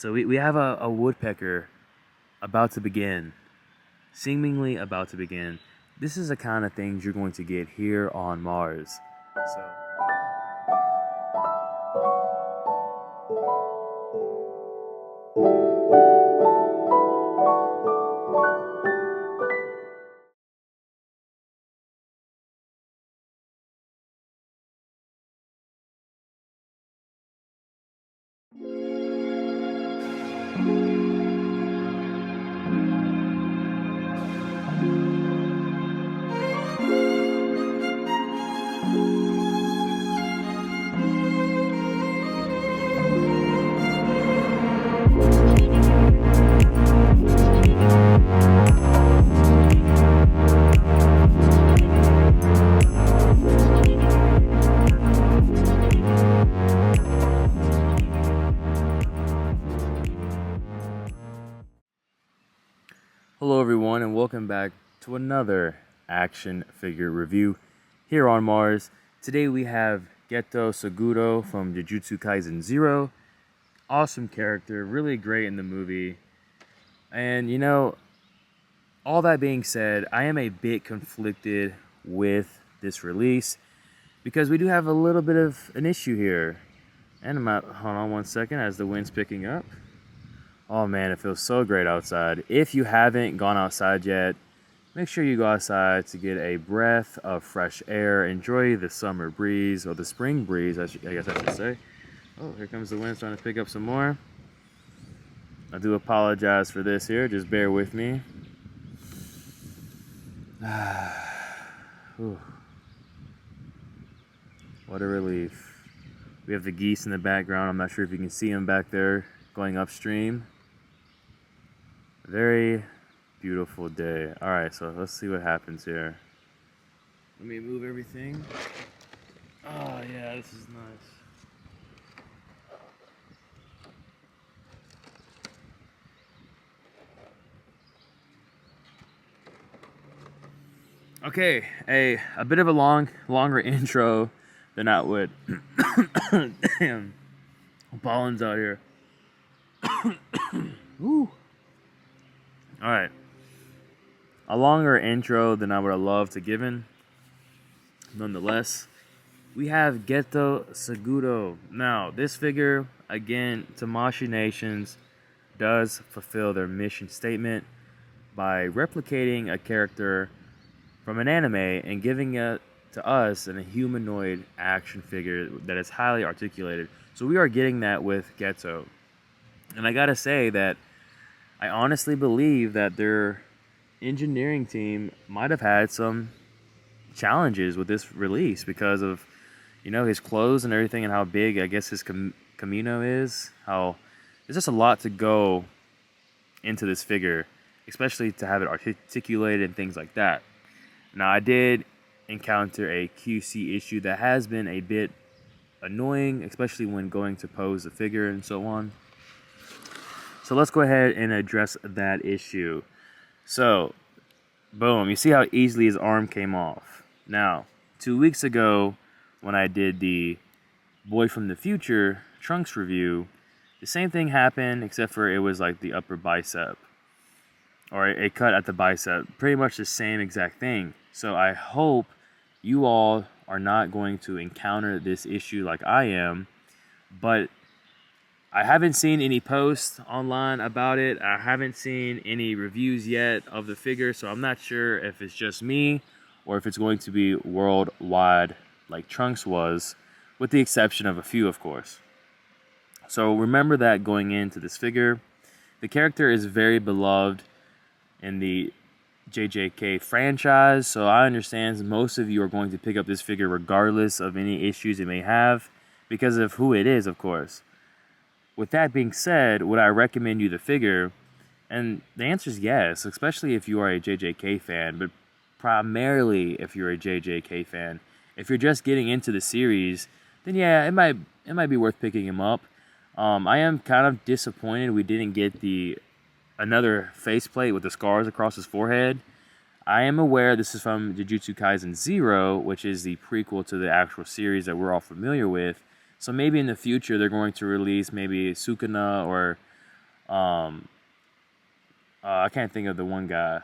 So we have a woodpecker about to begin, seemingly about to begin. This is the kind of things you're going to get here on M.A.R.S. So. Hello everyone and welcome back to another action figure review here on M.A.R.S. Today we have GETO Suguru from Jujutsu Kaisen 0. Awesome character, really great in the movie. And you know, all that being said, I am a bit conflicted with this release because we do have a little bit of an issue here. And hold on one second as the wind's picking up. Oh man, it feels so great outside. If you haven't gone outside yet, make sure you go outside to get a breath of fresh air. Enjoy the summer breeze, or the spring breeze, I guess I should say. Oh, here comes the wind trying to pick up some more. I do apologize for this here, just bear with me. What a relief. We have the geese in the background. I'm not sure if you can see them back there going upstream. Very beautiful day. All right, so let's see what happens here. Let me move everything. Oh yeah, this is nice. Okay, a bit of a longer intro than I would. Damn, pollen's out here. Woo. All right, a longer intro than I would have loved to given. Nonetheless, we have GETO Suguru. Now, this figure, again, Tamashii Nations does fulfill their mission statement by replicating a character from an anime and giving it to us in a humanoid action figure that is highly articulated. So we are getting that with GETO. And I gotta say that I honestly believe that their engineering team might have had some challenges with this release because of, you know, his clothes and everything and how big, I guess, his kimono is. How there's just a lot to go into this figure, especially to have it articulated and things like that. Now, I did encounter a QC issue that has been a bit annoying, especially when going to pose the figure and so on. So let's go ahead and address that issue. So, boom, you see how easily his arm came off. Now, 2 weeks ago, when I did the Boy from the Future Trunks review, the same thing happened, except for it was like the upper bicep, or a cut at the bicep. Pretty much the same exact thing. So I hope you all are not going to encounter this issue like I am, but I haven't seen any posts online about it. I haven't seen any reviews yet of the figure, so I'm not sure if it's just me or if it's going to be worldwide like Trunks was, with the exception of a few, of course. So remember that going into this figure, the character is very beloved in the JJK franchise, so I understand most of you are going to pick up this figure regardless of any issues it may have because of who it is, of course. With that being said, would I recommend you the figure? And the answer is yes, especially if you are a JJK fan, but primarily if you're a JJK fan. If you're just getting into the series, then yeah, it might be worth picking him up. I am kind of disappointed we didn't get another faceplate with the scars across his forehead. I am aware this is from Jujutsu Kaisen 0, which is the prequel to the actual series that we're all familiar with. So maybe in the future they're going to release maybe Sukuna or Um, I can't think of the one guy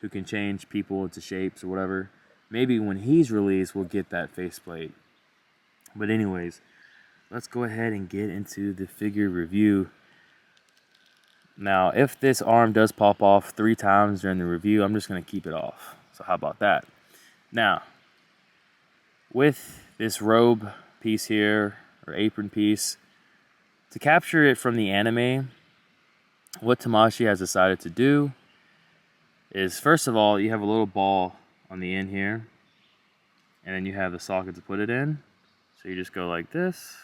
who can change people into shapes or whatever. Maybe when he's released, we'll get that faceplate. But anyways, let's go ahead and get into the figure review. Now, if this arm does pop off 3 times during the review, I'm just going to keep it off. So how about that? Now, with this robe piece here, or apron piece, to capture it from the anime, what Tamashii has decided to do is, first of all, you have a little ball on the end here, and then you have the socket to put it in. So you just go like this.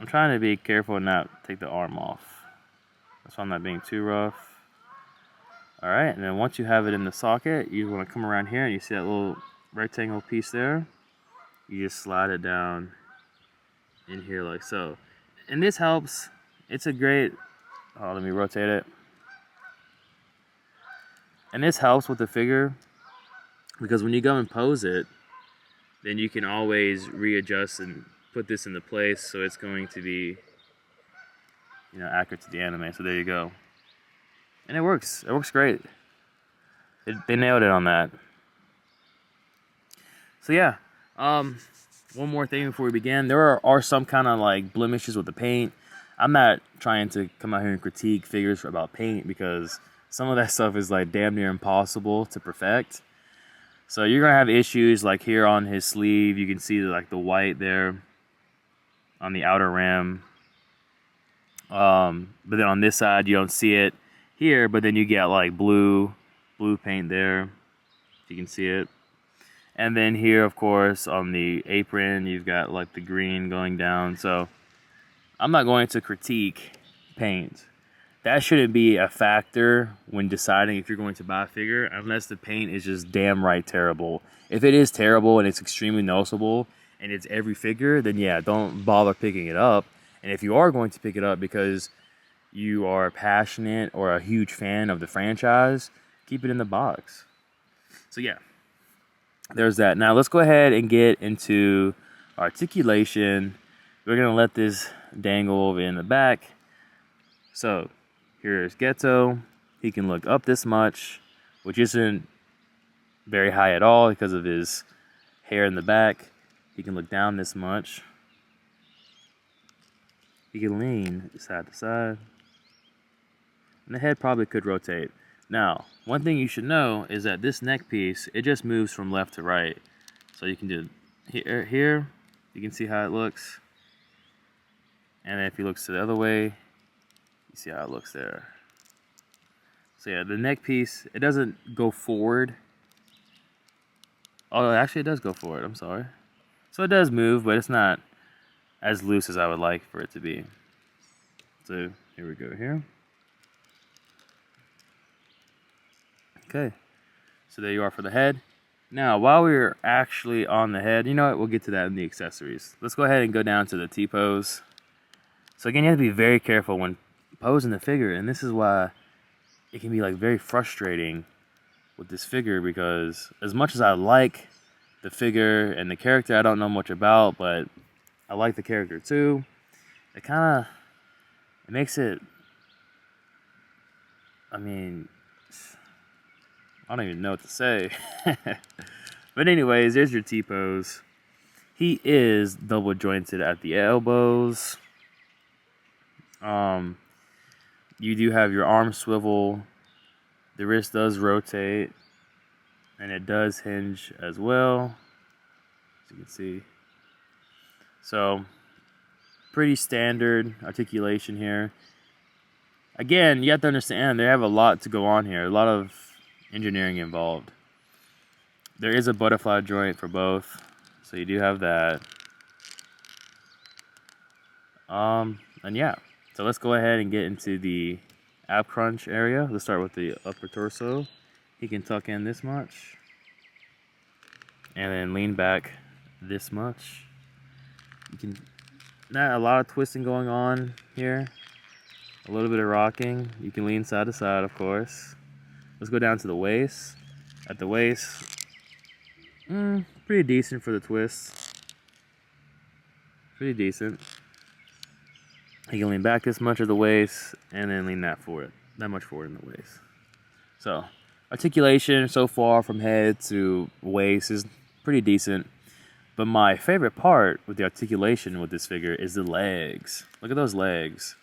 I'm trying to be careful and not take the arm off. That's why I'm not being too rough. Alright, and then once you have it in the socket, you want to come around here and you see that little rectangle piece there. You just slide it down in here like so. And this helps. It's a great... Oh, let me rotate it. And this helps with the figure because when you go and pose it, then you can always readjust and put this into place so it's going to be, you know, accurate to the anime. So there you go. And it works. It works great. They nailed it on that. So yeah, one more thing before we begin. There are some kind of like blemishes with the paint. I'm not trying to come out here and critique figures about paint because some of that stuff is like damn near impossible to perfect. So you're gonna have issues like here on his sleeve. You can see like the white there on the outer rim. But then on this side you don't see it here, but then you get like blue paint there. You can see it. And then here, of course, on the apron, you've got like the green going down. So I'm not going to critique paint. That shouldn't be a factor when deciding if you're going to buy a figure, unless the paint is just damn right terrible. If it is terrible and it's extremely noticeable and it's every figure, then yeah, don't bother picking it up. And if you are going to pick it up because you are passionate or a huge fan of the franchise, keep it in the box. So yeah, there's that. Now let's go ahead and get into articulation. We're going to let this dangle over in the back. So here's GETO. He can look up this much, which isn't very high at all because of his hair in the back. He can look down this much. He can lean side to side. And the head probably could rotate. Now, one thing you should know is that this neck piece, it just moves from left to right. So you can do here, you can see how it looks. And then if he looks to the other way, you see how it looks there. So yeah, the neck piece, it doesn't go forward. Oh, actually it does go forward, I'm sorry. So it does move, but it's not as loose as I would like for it to be. So here we go here. Okay, so there you are for the head. Now, while we're actually on the head, you know what, we'll get to that in the accessories. Let's go ahead and go down to the T-pose. So again, you have to be very careful when posing the figure, and this is why it can be like very frustrating with this figure, because as much as I like the figure and the character I don't know much about, but I like the character too, it makes it, I mean, I don't even know what to say. But anyways, there's your T-pose. He is double jointed at the elbows. You do have your arm swivel. The wrist does rotate. And it does hinge as well, as you can see. So, pretty standard articulation here. Again, you have to understand, they have a lot to go on here. A lot of engineering involved. There is a butterfly joint for both, so you do have that. And yeah, so let's go ahead and get into the ab crunch area. Let's start with the upper torso. He can tuck in this much, and then lean back this much. You can, not a lot of twisting going on here. A little bit of rocking. You can lean side to side, of course. Let's go down to the waist. At the waist, pretty decent for the twist. Pretty decent. He can lean back this much of the waist, and then lean that much forward in the waist. So, articulation so far from head to waist is pretty decent. But my favorite part with the articulation with this figure is the legs. Look at those legs.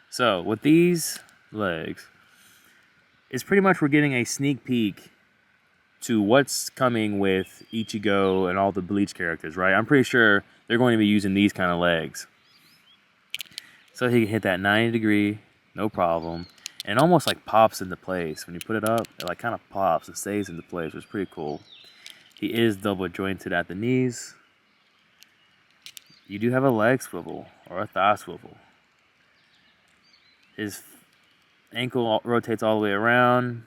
So, with these legs, it's pretty much we're getting a sneak peek to what's coming with Ichigo and all the Bleach characters, right? I'm pretty sure they're going to be using these kind of legs. So he can hit that 90 degree, no problem. And it almost like pops into place. When you put it up, it like kind of pops and stays into place, which is pretty cool. He is double jointed at the knees. You do have a leg swivel or a thigh swivel. His ankle rotates all the way around.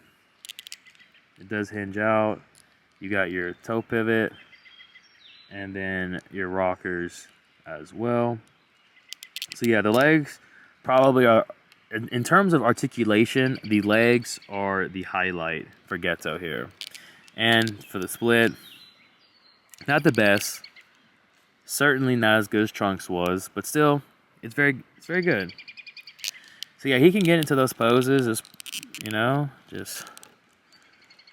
It does hinge out. You got your toe pivot and then your rockers as well. So yeah, the legs probably are, in terms of articulation, the legs are the highlight for Geto here. And for the split, not the best. Certainly not as good as Trunks was, but still, it's very good. So yeah, he can get into those poses, just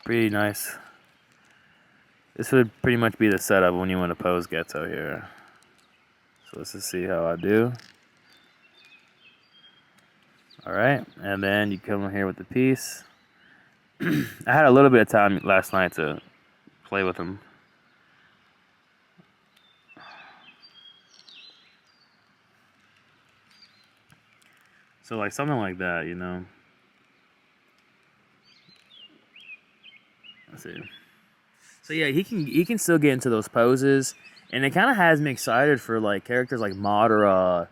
pretty nice. This would pretty much be the setup when you want to pose Geto here. So let's just see how I do. Alright, and then you come in here with the piece. I had a little bit of time last night to play with him. So like something like that, Let's see. So yeah, he can still get into those poses, and it kind of has me excited for like characters like Madara,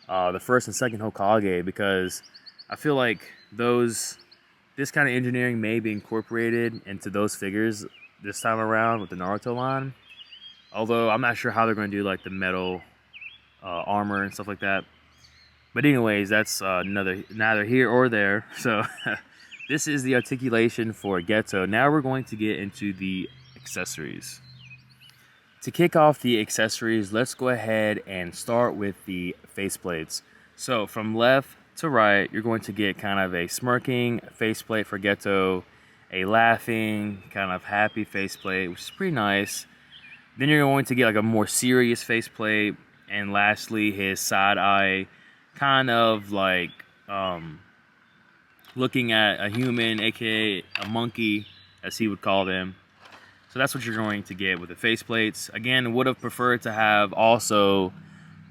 the first and second Hokage, because I feel like this kind of engineering may be incorporated into those figures this time around with the Naruto line. Although I'm not sure how they're going to do like the metal armor and stuff like that. But anyways, that's neither here or there. So this is the articulation for Geto. Now we're going to get into the accessories. To kick off the accessories, let's go ahead and start with the faceplates. So from left to right, you're going to get kind of a smirking faceplate for Geto, a laughing, kind of happy faceplate, which is pretty nice. Then you're going to get like a more serious faceplate, and lastly, his side eye, kind of like looking at a human, aka a monkey, as he would call them. So that's what you're going to get with the faceplates. Again, would have preferred to have also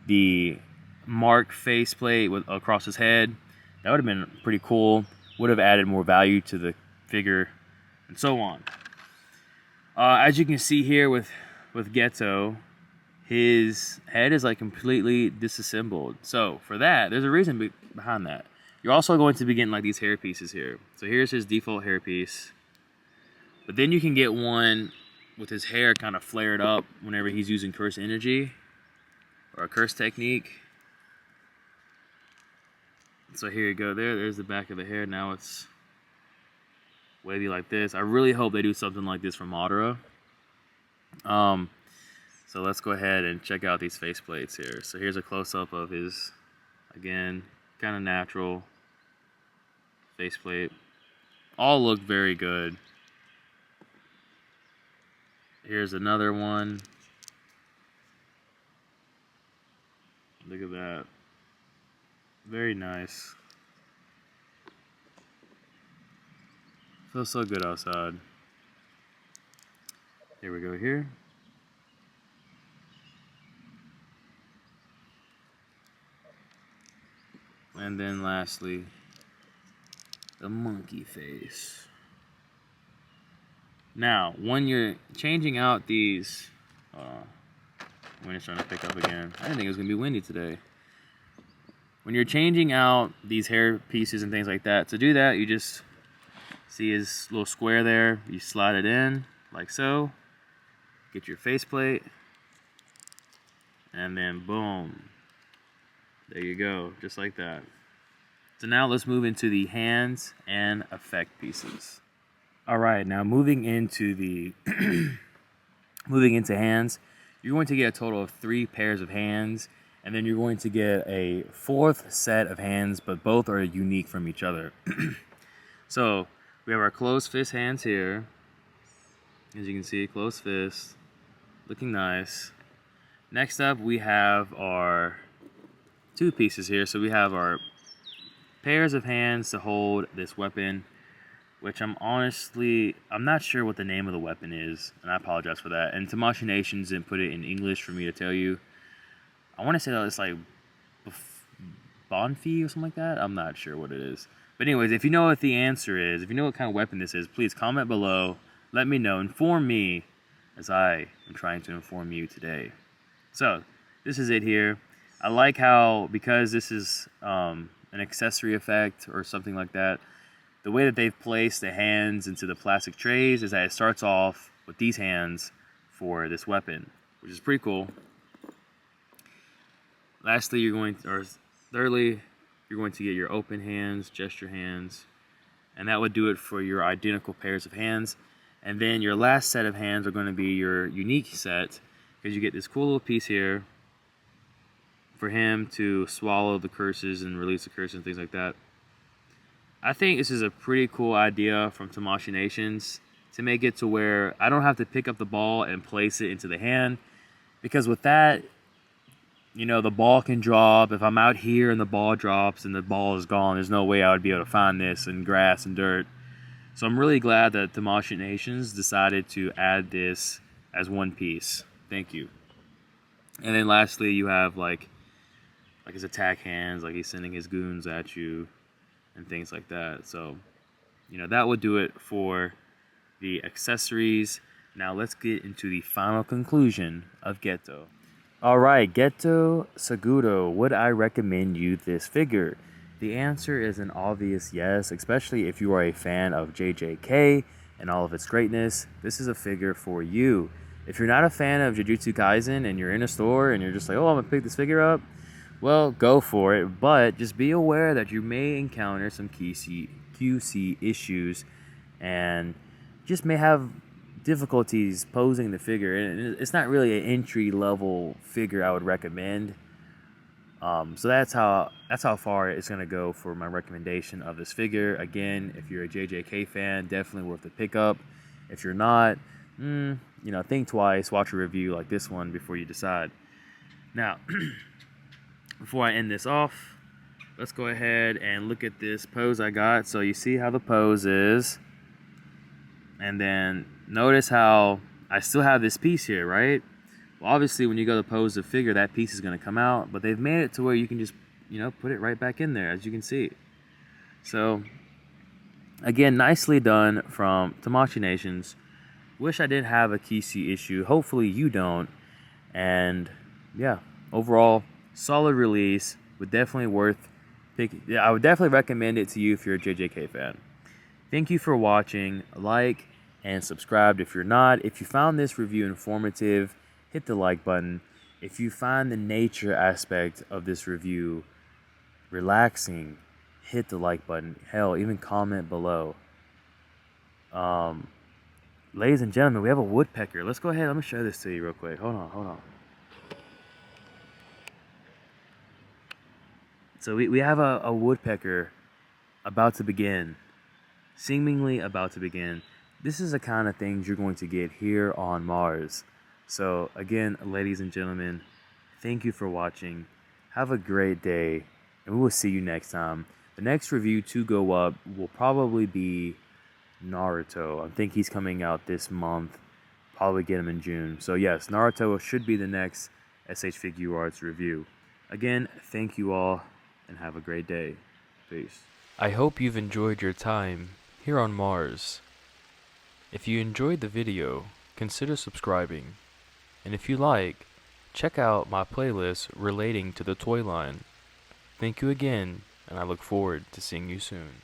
the mark faceplate across his head. That would have been pretty cool. Would have added more value to the figure, and so on. As you can see here with Geto, his head is like completely disassembled. So for that, there's a reason behind that. You're also going to be getting like these hair pieces here. So here's his default hair piece. But then you can get one with his hair kind of flared up whenever he's using curse energy or a curse technique. So here you go. There's the back of the hair. Now it's wavy like this. I really hope they do something like this for Madara. So let's go ahead and check out these faceplates here. So here's a close-up of his, again, kind of natural faceplate. All look very good. Here's another one. Look at that. Very nice. Feels so good outside. Here we go here. And then lastly, the monkey face. Now, when you're changing out these, wind is trying to pick up again. I didn't think it was gonna be windy today. When you're changing out these hair pieces and things like that, to do that, you just see his little square there. You slide it in like so. Get your faceplate, and then boom. There you go, just like that. So now let's move into the hands and effect pieces. All right, now moving into hands, you're going to get a total of 3 pairs of hands, And then you're going to get a fourth set of hands, but both are unique from each other. So we have our closed fist hands here. As you can see, closed fist, looking nice. Next up, we have our two pieces here. So we have our pairs of hands to hold this weapon, which I'm not sure what the name of the weapon is, and I apologize for that. And Tamashii Nations didn't put it in English for me to tell you. I want to say that it's like Bonfi or something like that. I'm not sure what it is. But anyways, if you know what the answer is, if you know what kind of weapon this is, please comment below. Let me know. Inform me as I am trying to inform you today. So, this is it here. I like how, because this is an accessory effect or something like that, the way that they've placed the hands into the plastic trays is that it starts off with these hands for this weapon, which is pretty cool. Thirdly, you're going to get your open hands, gesture hands, and that would do it for your identical pairs of hands. And then your last set of hands are going to be your unique set, because you get this cool little piece here for him to swallow the curses and release the curses and things like that. I think this is a pretty cool idea from Tamashii Nations to make it to where I don't have to pick up the ball and place it into the hand, because with that, you know, the ball can drop. If I'm out here and the ball drops and the ball is gone, there's no way I would be able to find this in grass and dirt. So I'm really glad that Tamashii Nations decided to add this as one piece. Thank you. And then lastly, you have like his attack hands, like he's sending his goons at you and things like that. So, you know, that would do it for the accessories. Now let's get into the final conclusion of GETO. Alright, GETO Suguru, would I recommend you this figure? The answer is an obvious yes, especially if you are a fan of JJK and all of its greatness. This is a figure for you. If you're not a fan of Jujutsu Kaisen and you're in a store and you're just like, oh, I'm going to pick this figure up, well, go for it. But just be aware that you may encounter some QC issues and just may have difficulties posing the figure, and it's not really an entry level figure I would recommend. So that's how far it's gonna go for my recommendation of this figure. Again, if you're a JJK fan, definitely worth the pickup. If you're not, you know, think twice, watch a review like this one before you decide. Now, before I end this off, let's go ahead and look at this pose I got. So you see how the pose is, and then notice how I still have this piece here, right? Well, obviously, when you go to pose the figure, that piece is going to come out, but they've made it to where you can just, you know, put it right back in there, as you can see. So, again, nicely done from Tamashii Nations. Wish I didn't have a QC issue. Hopefully, you don't. And, yeah, overall, solid release. Would definitely worth picking. Yeah, I would definitely recommend it to you if you're a JJK fan. Thank you for watching. Like and subscribe if you're not. If you found this review informative, hit the like button. If you find the nature aspect of this review relaxing, hit the like button. Hell, even comment below. Ladies and gentlemen, we have a woodpecker. Let's go ahead. Let me show this to you real quick. Hold on. So we have a woodpecker about to begin. Seemingly about to begin. This is the kind of things you're going to get here on M.A.R.S. So again, ladies and gentlemen, thank you for watching. Have a great day, and we will see you next time. The next review to go up will probably be Naruto. I think he's coming out this month. Probably get him in June. So yes, Naruto should be the next SH Figuarts review. Again, thank you all, and have a great day. Peace. I hope you've enjoyed your time here on M.A.R.S. If you enjoyed the video, consider subscribing. And if you like, check out my playlist relating to the toy line. Thank you again, and I look forward to seeing you soon.